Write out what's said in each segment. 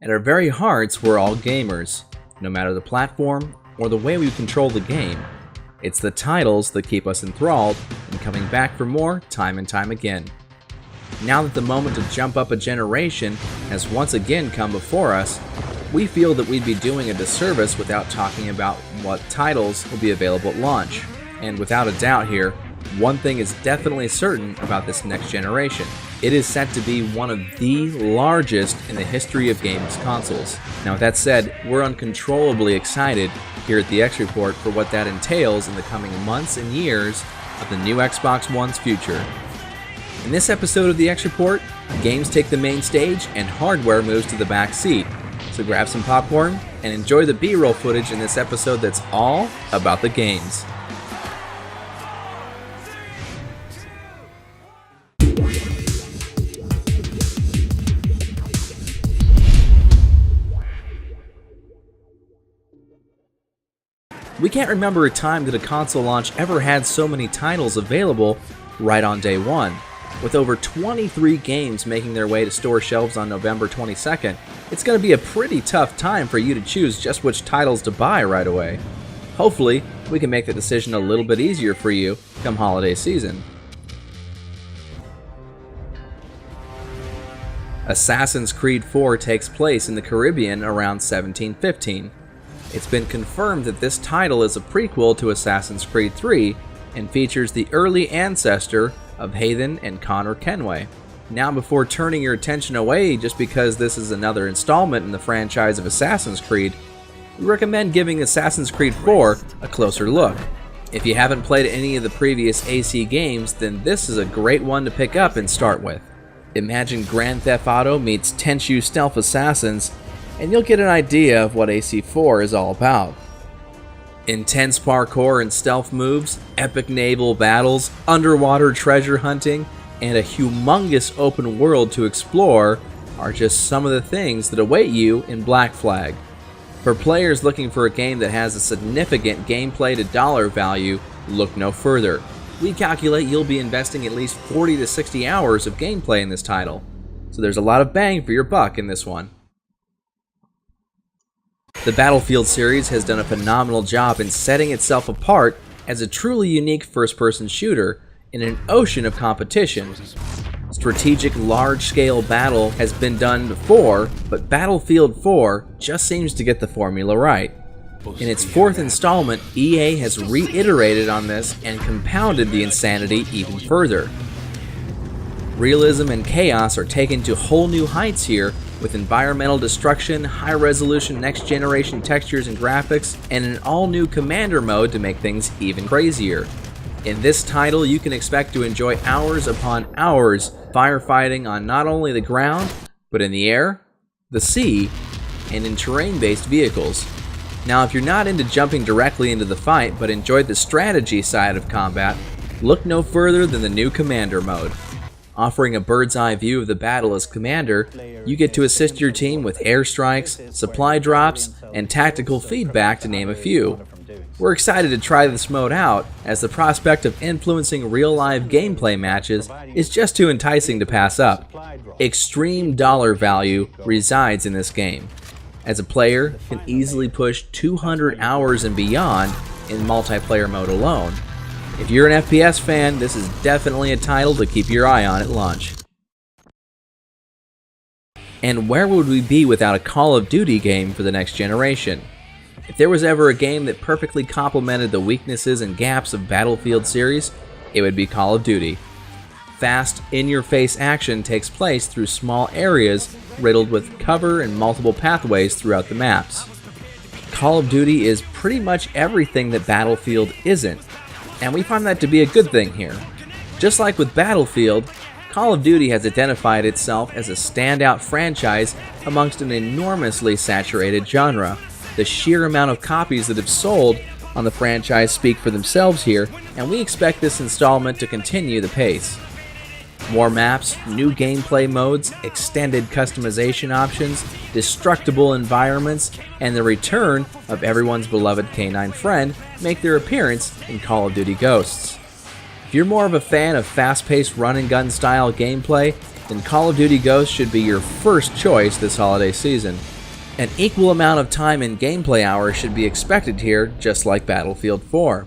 At our very hearts, we're all gamers, no matter the platform or the way we control the game. It's the titles that keep us enthralled and coming back for more time and time again. Now that the moment to jump up a generation has once again come before us, we feel that we'd be doing a disservice without talking about what titles will be available at launch. And without a doubt here, one thing is definitely certain about this next generation. It is set to be one of the largest in the history of games consoles. Now with that said, we're uncontrollably excited here at the X Report for what that entails in the coming months and years of the new Xbox One's future. In this episode of the X Report, games take the main stage and hardware moves to the back seat. So grab some popcorn and enjoy the B-roll footage in this episode that's all about the games. We can't remember a time that a console launch ever had so many titles available right on day one. With over 23 games making their way to store shelves on November 22nd, it's going to be a pretty tough time for you to choose just which titles to buy right away. Hopefully, we can make the decision a little bit easier for you come holiday season. Assassin's Creed 4 takes place in the Caribbean around 1715. It's been confirmed that this title is a prequel to Assassin's Creed 3 and features the early ancestor of Hayden and Connor Kenway. Now, before turning your attention away just because this is another installment in the franchise of Assassin's Creed, we recommend giving Assassin's Creed 4 a closer look. If you haven't played any of the previous AC games, then this is a great one to pick up and start with. Imagine Grand Theft Auto meets Tenchu Stealth Assassins, and you'll get an idea of what AC4 is all about. Intense parkour and stealth moves, epic naval battles, underwater treasure hunting, and a humongous open world to explore are just some of the things that await you in Black Flag. For players looking for a game that has a significant gameplay to dollar value, look no further. We calculate you'll be investing at least 40 to 60 hours of gameplay in this title, so there's a lot of bang for your buck in this one. The Battlefield series has done a phenomenal job in setting itself apart as a truly unique first-person shooter in an ocean of competition. Strategic large-scale battle has been done before, but Battlefield 4 just seems to get the formula right. In its fourth installment, EA has reiterated on this and compounded the insanity even further. Realism and chaos are taken to whole new heights here, with environmental destruction, high-resolution next-generation textures and graphics, and an all-new commander mode to make things even crazier. In this title, you can expect to enjoy hours upon hours firefighting on not only the ground, but in the air, the sea, and in terrain-based vehicles. Now, if you're not into jumping directly into the fight, but enjoy the strategy side of combat, look no further than the new commander mode. Offering a bird's-eye view of the battle as commander, you get to assist your team with airstrikes, supply drops, and tactical feedback to name a few. We're excited to try this mode out, as the prospect of influencing real-life gameplay matches is just too enticing to pass up. Extreme dollar value resides in this game, as a player can easily push 200 hours and beyond in multiplayer mode alone. If you're an FPS fan, this is definitely a title to keep your eye on at launch. And where would we be without a Call of Duty game for the next generation? If there was ever a game that perfectly complemented the weaknesses and gaps of Battlefield series, it would be Call of Duty. Fast, in-your-face action takes place through small areas riddled with cover and multiple pathways throughout the maps. Call of Duty is pretty much everything that Battlefield isn't, and we find that to be a good thing here. Just like with Battlefield, Call of Duty has identified itself as a standout franchise amongst an enormously saturated genre. The sheer amount of copies that have sold on the franchise speak for themselves here, and we expect this installment to continue the pace. More maps, new gameplay modes, extended customization options, destructible environments, and the return of everyone's beloved canine friend make their appearance in Call of Duty Ghosts. If you're more of a fan of fast-paced run-and-gun style gameplay, then Call of Duty Ghosts should be your first choice this holiday season. An equal amount of time and gameplay hours should be expected here, just like Battlefield 4.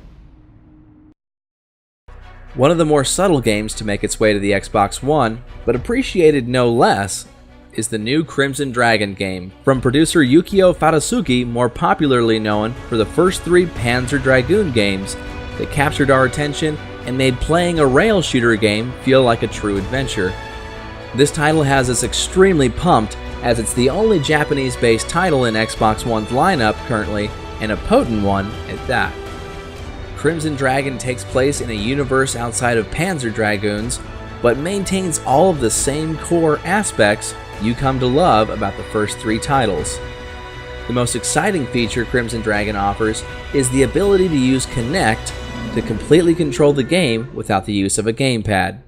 One of the more subtle games to make its way to the Xbox One, but appreciated no less, is the new Crimson Dragon game, from producer Yukio Fadasuki, more popularly known for the first 3 Panzer Dragoon games that captured our attention and made playing a rail shooter game feel like a true adventure. This title has us extremely pumped, as it's the only Japanese-based title in Xbox One's lineup currently, and a potent one at that. Crimson Dragon takes place in a universe outside of Panzer Dragoons, but maintains all of the same core aspects you come to love about the first 3 titles. The most exciting feature Crimson Dragon offers is the ability to use Kinect to completely control the game without the use of a gamepad.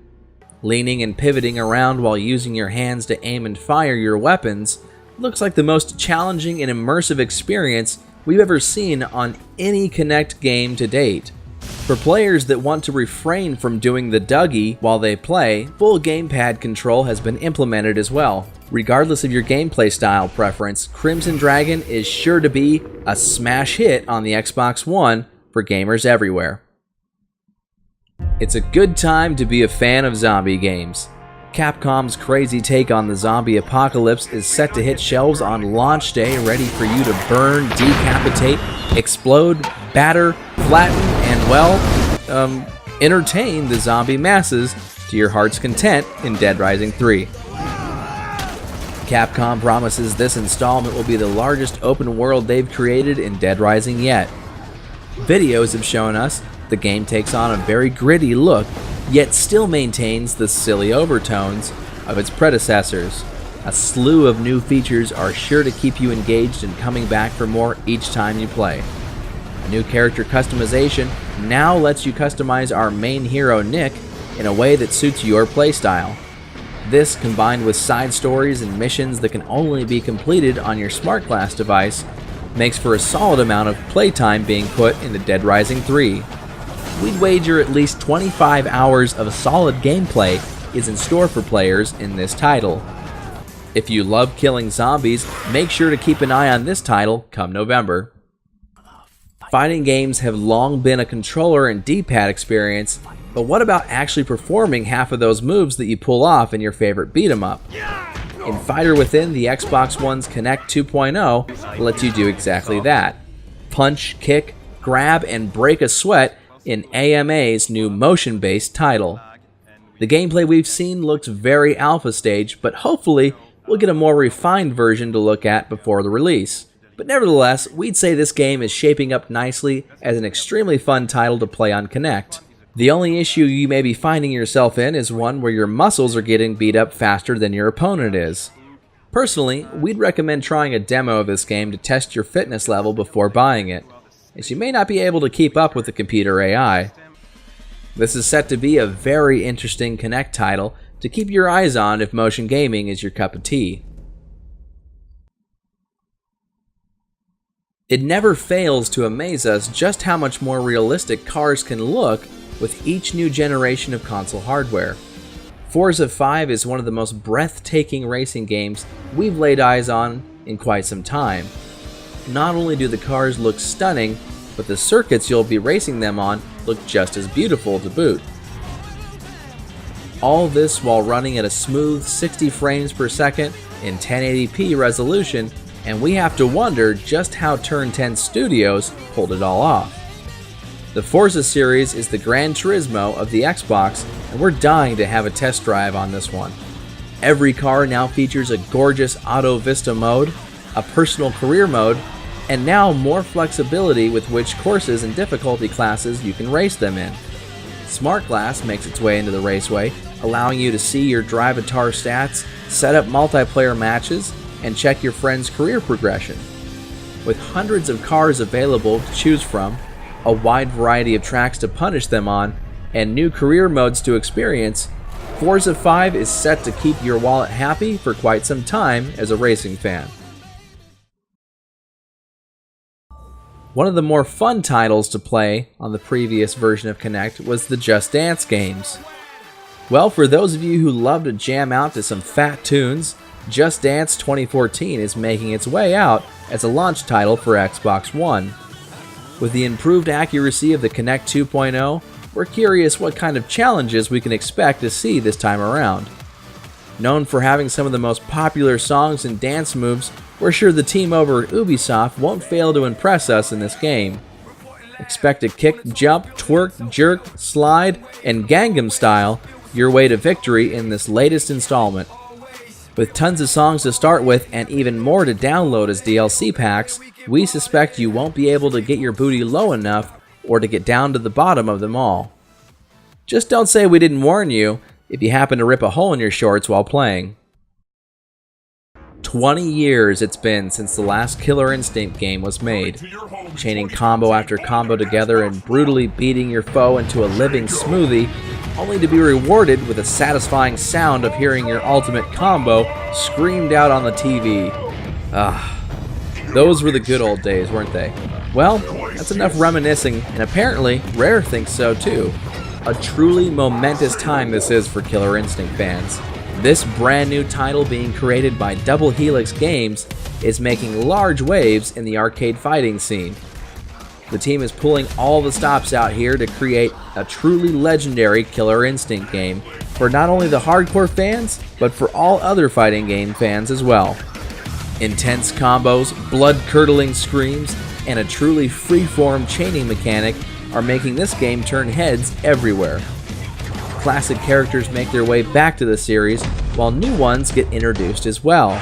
Leaning and pivoting around while using your hands to aim and fire your weapons looks like the most challenging and immersive experience we've ever seen on any Kinect game to date. For players that want to refrain from doing the Dougie while they play, full gamepad control has been implemented as well. Regardless of your gameplay style preference, Crimson Dragon is sure to be a smash hit on the Xbox One for gamers everywhere. It's a good time to be a fan of zombie games. Capcom's crazy take on the zombie apocalypse is set to hit shelves on launch day, ready for you to burn, decapitate, explode, batter, flatten, and well, entertain the zombie masses to your heart's content in Dead Rising 3. Capcom promises this installment will be the largest open world they've created in Dead Rising yet. Videos have shown us the game takes on a very gritty look, yet still maintains the silly overtones of its predecessors. A slew of new features are sure to keep you engaged and coming back for more each time you play. New character customization now lets you customize our main hero Nick in a way that suits your playstyle. This, combined with side stories and missions that can only be completed on your Smart Glass device, makes for a solid amount of playtime being put into Dead Rising 3. We'd wager at least 25 hours of solid gameplay is in store for players in this title. If you love killing zombies, make sure to keep an eye on this title come November. Fighting games have long been a controller and D-pad experience, but what about actually performing half of those moves that you pull off in your favorite beat-em-up? In Fighter Within, the Xbox One's Kinect 2.0 lets you do exactly that. Punch, kick, grab, and break a sweat in AMA's new motion-based title. The gameplay we've seen looks very alpha stage, but hopefully we'll get a more refined version to look at before the release. But nevertheless, we'd say this game is shaping up nicely as an extremely fun title to play on Kinect. The only issue you may be finding yourself in is one where your muscles are getting beat up faster than your opponent is. Personally, we'd recommend trying a demo of this game to test your fitness level before buying it, as you may not be able to keep up with the computer AI. This is set to be a very interesting Kinect title to keep your eyes on if motion gaming is your cup of tea. It never fails to amaze us just how much more realistic cars can look with each new generation of console hardware. Forza 5 is one of the most breathtaking racing games we've laid eyes on in quite some time. Not only do the cars look stunning, but the circuits you'll be racing them on look just as beautiful to boot. All this while running at a smooth 60 frames per second in 1080p resolution, and we have to wonder just how Turn 10 Studios pulled it all off. The Forza series is the Gran Turismo of the Xbox, and we're dying to have a test drive on this one. Every car now features a gorgeous Auto Vista mode, a personal career mode, and now more flexibility with which courses and difficulty classes you can race them in. Smart Glass makes its way into the raceway, allowing you to see your Drivatar stats, set up multiplayer matches, and check your friend's career progression. With hundreds of cars available to choose from, a wide variety of tracks to punish them on, and new career modes to experience, Forza 5 is set to keep your wallet happy for quite some time as a racing fan. One of the more fun titles to play on the previous version of Kinect was the Just Dance games. Well, for those of you who love to jam out to some fat tunes, Just Dance 2014 is making its way out as a launch title for Xbox One. With the improved accuracy of the Kinect 2.0, we're curious what kind of challenges we can expect to see this time around. Known for having some of the most popular songs and dance moves, we're sure the team over at Ubisoft won't fail to impress us in this game. Expect a kick, jump, twerk, jerk, slide, and Gangnam Style your way to victory in this latest installment. With tons of songs to start with and even more to download as DLC packs, we suspect you won't be able to get your booty low enough or to get down to the bottom of them all. Just don't say we didn't warn you if you happen to rip a hole in your shorts while playing. 20 years it's been since the last Killer Instinct game was made, chaining combo after combo together and brutally beating your foe into a living smoothie, only to be rewarded with a satisfying sound of hearing your ultimate combo screamed out on the TV. Those were the good old days, weren't they? Well, that's enough reminiscing, and apparently Rare thinks so too. A truly momentous time this is for Killer Instinct fans. This brand new title being created by Double Helix Games is making large waves in the arcade fighting scene. The team is pulling all the stops out here to create a truly legendary Killer Instinct game for not only the hardcore fans, but for all other fighting game fans as well. Intense combos, blood-curdling screams, and a truly free-form chaining mechanic are making this game turn heads everywhere. Classic characters make their way back to the series, while new ones get introduced as well.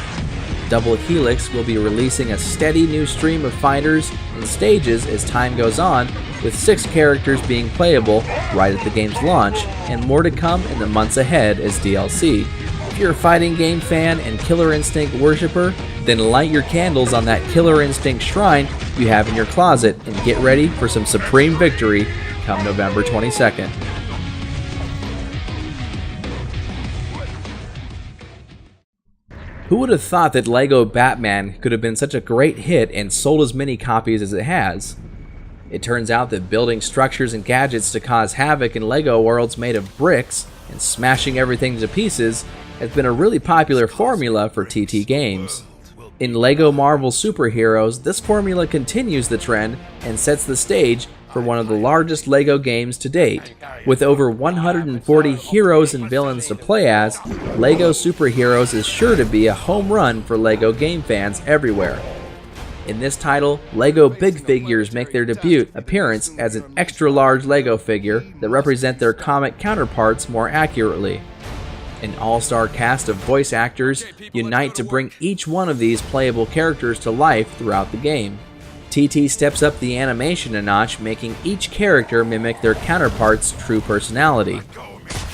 Double Helix will be releasing a steady new stream of fighters and stages as time goes on, with 6 characters being playable right at the game's launch, and more to come in the months ahead as DLC. If you're a fighting game fan and Killer Instinct worshipper, then light your candles on that Killer Instinct shrine you have in your closet and get ready for some supreme victory come November 22nd. Who would have thought that LEGO Batman could have been such a great hit and sold as many copies as it has? It turns out that building structures and gadgets to cause havoc in LEGO worlds made of bricks and smashing everything to pieces has been a really popular formula for TT games. In LEGO Marvel Superheroes, this formula continues the trend and sets the stage for one of the largest LEGO games to date. With over 140 heroes and villains to play as, LEGO Superheroes is sure to be a home run for LEGO game fans everywhere. In this title, LEGO Big Figures make their debut appearance as an extra-large LEGO figure that represent their comic counterparts more accurately. An all-star cast of voice actors unite to bring each one of these playable characters to life throughout the game. TT steps up the animation a notch, making each character mimic their counterpart's true personality.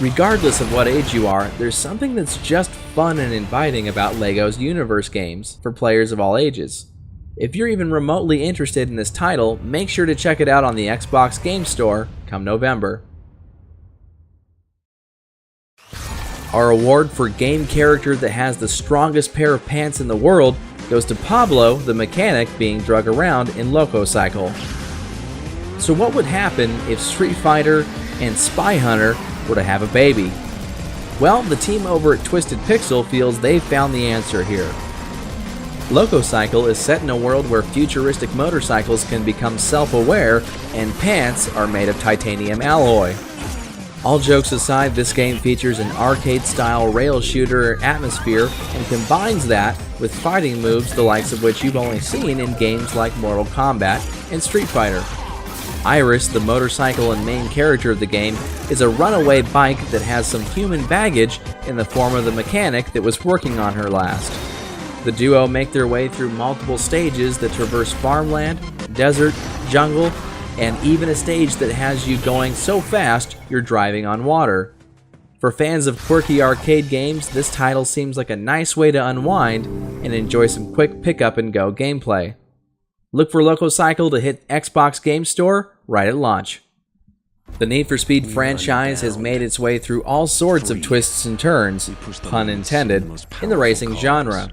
Regardless of what age you are, there's something that's just fun and inviting about LEGO's Universe games for players of all ages. If you're even remotely interested in this title, make sure to check it out on the Xbox Game Store come November. Our award for game character that has the strongest pair of pants in the world goes to Pablo, the mechanic being drug around in Loco Cycle. So what would happen if Street Fighter and Spy Hunter were to have a baby? Well, the team over at Twisted Pixel feels they've found the answer here. Loco Cycle is set in a world where futuristic motorcycles can become self-aware and pants are made of titanium alloy. All jokes aside, this game features an arcade-style rail shooter atmosphere and combines that with fighting moves the likes of which you've only seen in games like Mortal Kombat and Street Fighter. Iris, the motorcycle and main character of the game, is a runaway bike that has some human baggage in the form of the mechanic that was working on her last. The duo make their way through multiple stages that traverse farmland, desert, jungle, and even a stage that has you going so fast you're driving on water. For fans of quirky arcade games, this title seems like a nice way to unwind and enjoy some quick pick-up-and-go gameplay. Look for Loco Cycle to hit Xbox Game Store right at launch. The Need for Speed franchise has made its way through all sorts of twists and turns, pun intended, in the racing genre.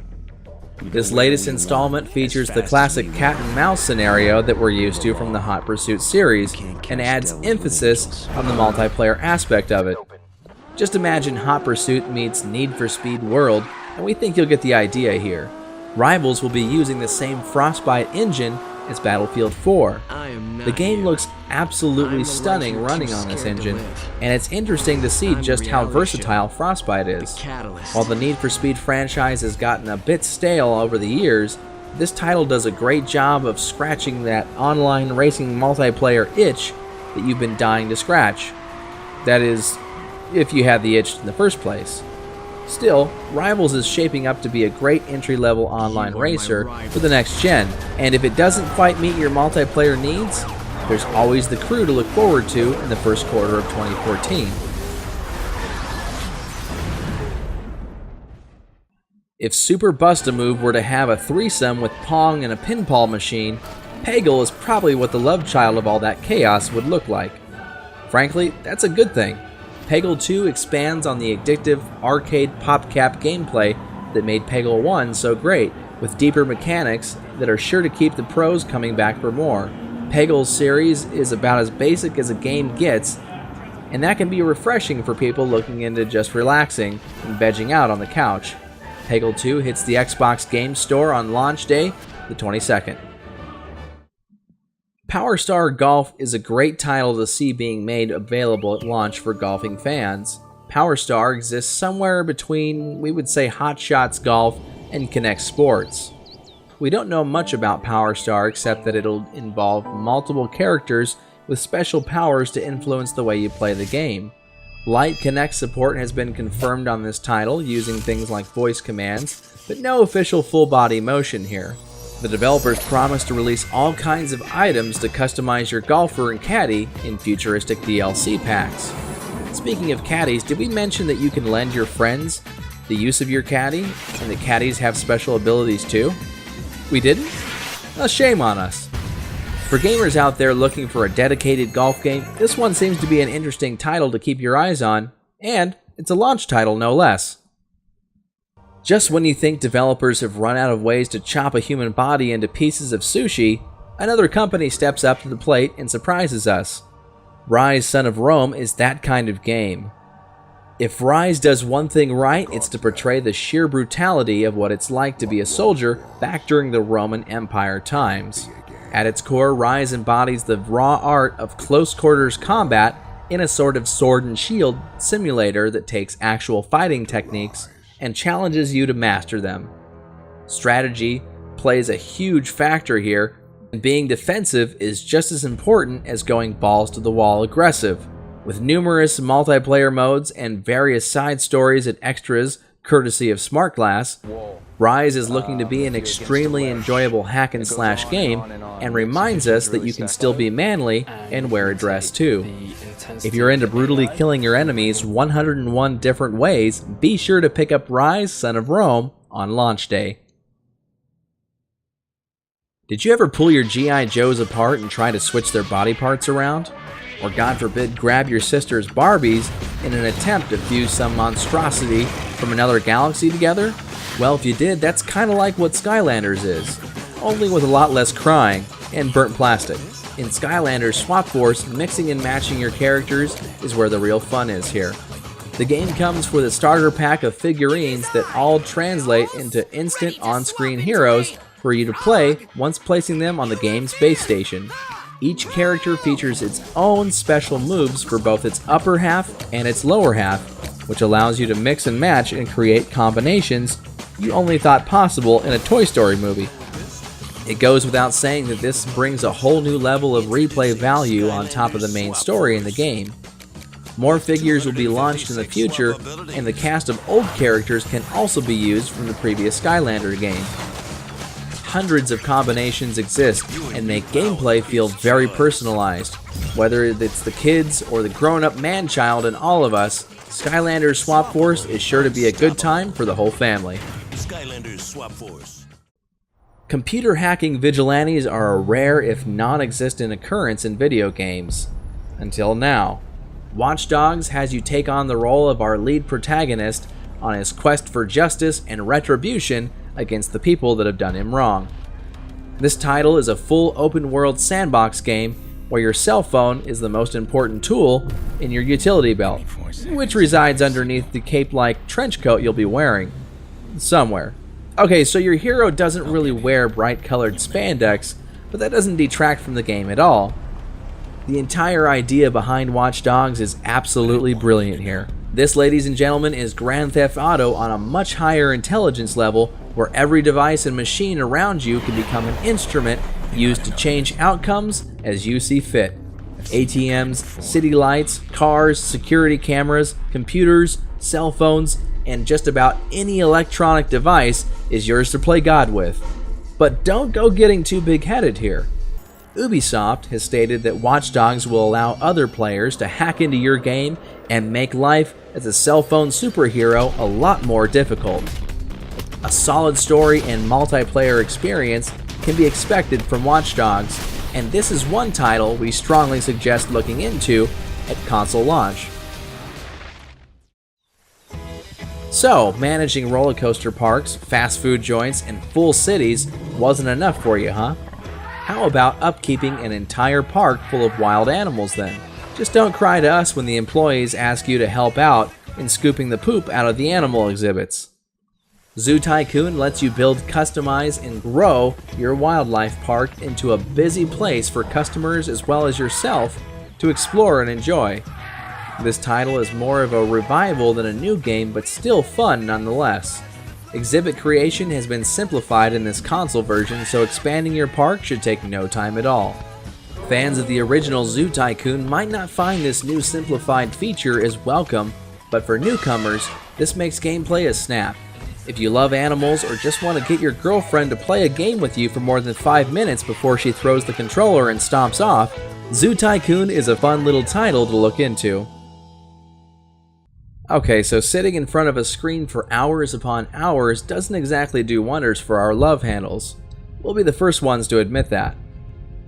This latest installment features the classic cat and mouse scenario that we're used to from the Hot Pursuit series, and adds emphasis on the multiplayer aspect of it. Just imagine Hot Pursuit meets Need for Speed World, and we think you'll get the idea here. Rivals will be using the same Frostbite engine as Battlefield 4. The game looks absolutely stunning running on this engine, and it's interesting to see just how versatile Frostbite is. While the Need for Speed franchise has gotten a bit stale over the years, this title does a great job of scratching that online racing multiplayer itch that you've been dying to scratch. That is, if you had the itch in the first place. Still, Rivals is shaping up to be a great entry-level online racer for the next gen, and if it doesn't quite meet your multiplayer needs, there's always the crew to look forward to in the first quarter of 2014. If Super Bust-A-Move were to have a threesome with Pong and a pinball machine, Peggle is probably what the love child of all that chaos would look like. Frankly, that's a good thing. Peggle 2 expands on the addictive arcade PopCap gameplay that made Peggle 1 so great, with deeper mechanics that are sure to keep the pros coming back for more. Peggle's series is about as basic as a game gets, and that can be refreshing for people looking into just relaxing and vegging out on the couch. Peggle 2 hits the Xbox Game Store on launch day, the 22nd. Power Star Golf is a great title to see being made available at launch for golfing fans. Power Star exists somewhere between, we would say, Hot Shots Golf and Connect Sports. We don't know much about Power Star except that it'll involve multiple characters with special powers to influence the way you play the game. Light Connect support has been confirmed on this title using things like voice commands, but no official full-body motion here. The developers promise to release all kinds of items to customize your golfer and caddy in futuristic DLC packs. Speaking of caddies, did we mention that you can lend your friends the use of your caddy, and that caddies have special abilities too? We didn't? Well, shame on us. For gamers out there looking for a dedicated golf game, this one seems to be an interesting title to keep your eyes on, and it's a launch title no less. Just when you think developers have run out of ways to chop a human body into pieces of sushi, another company steps up to the plate and surprises us. Rise Son of Rome is that kind of game. If Rise does one thing right, it's to portray the sheer brutality of what it's like to be a soldier back during the Roman Empire times. At its core, Rise embodies the raw art of close quarters combat in a sort of sword and shield simulator that takes actual fighting techniques and challenges you to master them. Strategy plays a huge factor here, and being defensive is just as important as going balls to the wall aggressive. With numerous multiplayer modes and various side stories and extras courtesy of Smart Glass, Rise is looking to be an extremely enjoyable hack and slash game and reminds us that you can still be manly and wear a dress too. If you're into brutally killing your enemies 101 different ways, be sure to pick up Rise Son of Rome on launch day. Did you ever pull your G.I. Joes apart and try to switch their body parts around? Or God forbid grab your sister's Barbies in an attempt to fuse some monstrosity from another galaxy together? Well, if you did, that's kinda like what Skylanders is, only with a lot less crying and burnt plastic. In Skylanders Swap Force, mixing and matching your characters is where the real fun is here. The game comes with a starter pack of figurines that all translate into instant on-screen heroes for you to play once placing them on the game's base station. Each character features its own special moves for both its upper half and its lower half, which allows you to mix and match and create combinations you only thought possible in a Toy Story movie. It goes without saying that this brings a whole new level of replay value on top of the main story in the game. More figures will be launched in the future, and the cast of old characters can also be used from the previous Skylander game. Hundreds of combinations exist and make gameplay feel very personalized. Whether it's the kids or the grown-up man-child in all of us, Skylanders Swap Force is sure to be a good time for the whole family. Skylanders Swap Force. Computer hacking vigilantes are a rare if non-existent occurrence in video games. Until now. Watch Dogs has you take on the role of our lead protagonist on his quest for justice and retribution against the people that have done him wrong. This title is a full open-world sandbox game while your cell phone is the most important tool in your utility belt, which resides underneath the cape-like trench coat you'll be wearing. Somewhere. Okay, so your hero doesn't really wear bright-colored spandex, but that doesn't detract from the game at all. The entire idea behind Watch Dogs is absolutely brilliant here. This, ladies and gentlemen, is Grand Theft Auto on a much higher intelligence level, where every device and machine around you can become an instrument used to change outcomes as you see fit. ATMs, city lights, cars, security cameras, computers, cell phones, and just about any electronic device is yours to play God with. But don't go getting too big-headed here. Ubisoft has stated that Watch Dogs will allow other players to hack into your game and make life as a cell phone superhero a lot more difficult. A solid story and multiplayer experience can be expected from Watch Dogs, and this is one title we strongly suggest looking into at console launch. So, managing roller coaster parks, fast food joints, and full cities wasn't enough for you, huh? How about upkeeping an entire park full of wild animals then? Just don't cry to us when the employees ask you to help out in scooping the poop out of the animal exhibits. Zoo Tycoon lets you build, customize, and grow your wildlife park into a busy place for customers as well as yourself to explore and enjoy. This title is more of a revival than a new game, but still fun nonetheless. Exhibit creation has been simplified in this console version, so expanding your park should take no time at all. Fans of the original Zoo Tycoon might not find this new simplified feature as welcome, but for newcomers, this makes gameplay a snap. If you love animals or just want to get your girlfriend to play a game with you for more than 5 minutes before she throws the controller and stomps off, Zoo Tycoon is a fun little title to look into. Okay, so sitting in front of a screen for hours upon hours doesn't exactly do wonders for our love handles. We'll be the first ones to admit that.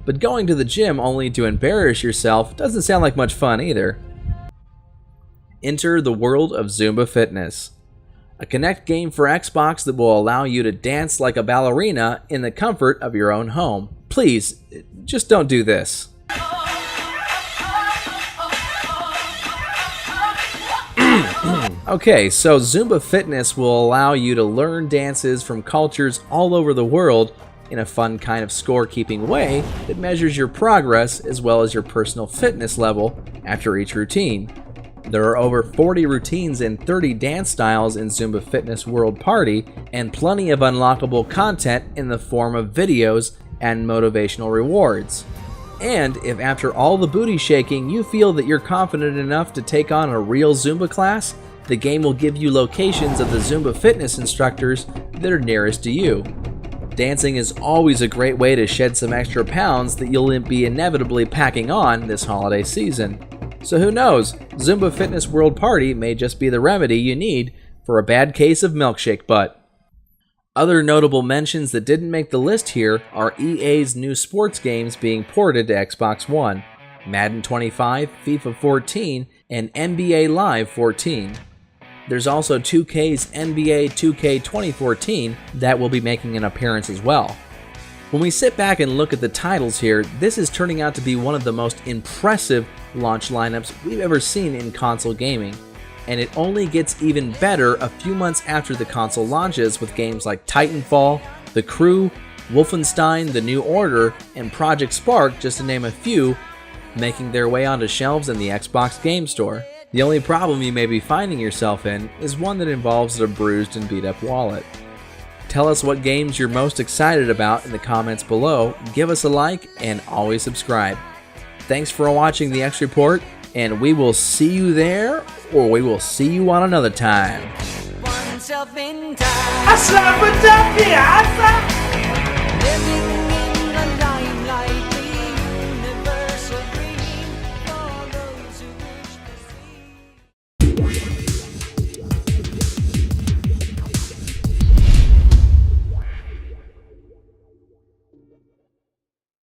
But going to the gym only to embarrass yourself doesn't sound like much fun either. Enter the world of Zumba Fitness, a Kinect game for Xbox that will allow you to dance like a ballerina in the comfort of your own home. Please, just don't do this. Okay, so Zumba Fitness will allow you to learn dances from cultures all over the world in a fun kind of scorekeeping way that measures your progress as well as your personal fitness level after each routine. There are over 40 routines and 30 dance styles in Zumba Fitness World Party, and plenty of unlockable content in the form of videos and motivational rewards. And if after all the booty shaking you feel that you're confident enough to take on a real Zumba class, the game will give you locations of the Zumba fitness instructors that are nearest to you. Dancing is always a great way to shed some extra pounds that you'll be inevitably packing on this holiday season. So who knows, Zumba Fitness World Party may just be the remedy you need for a bad case of milkshake butt. Other notable mentions that didn't make the list here are EA's new sports games being ported to Xbox One, Madden 25, FIFA 14, and NBA Live 14. There's also 2K's NBA 2K 2014 that will be making an appearance as well. When we sit back and look at the titles here, this is turning out to be one of the most impressive launch lineups we've ever seen in console gaming. And it only gets even better a few months after the console launches with games like Titanfall, The Crew, Wolfenstein: The New Order, and Project Spark, just to name a few, making their way onto shelves in the Xbox Game Store. The only problem you may be finding yourself in is one that involves a bruised and beat up wallet. Tell us what games you're most excited about in the comments below, give us a like, and always subscribe. Thanks for watching the X Report, and we will see you there, or we will see you on another time. Once upon a time,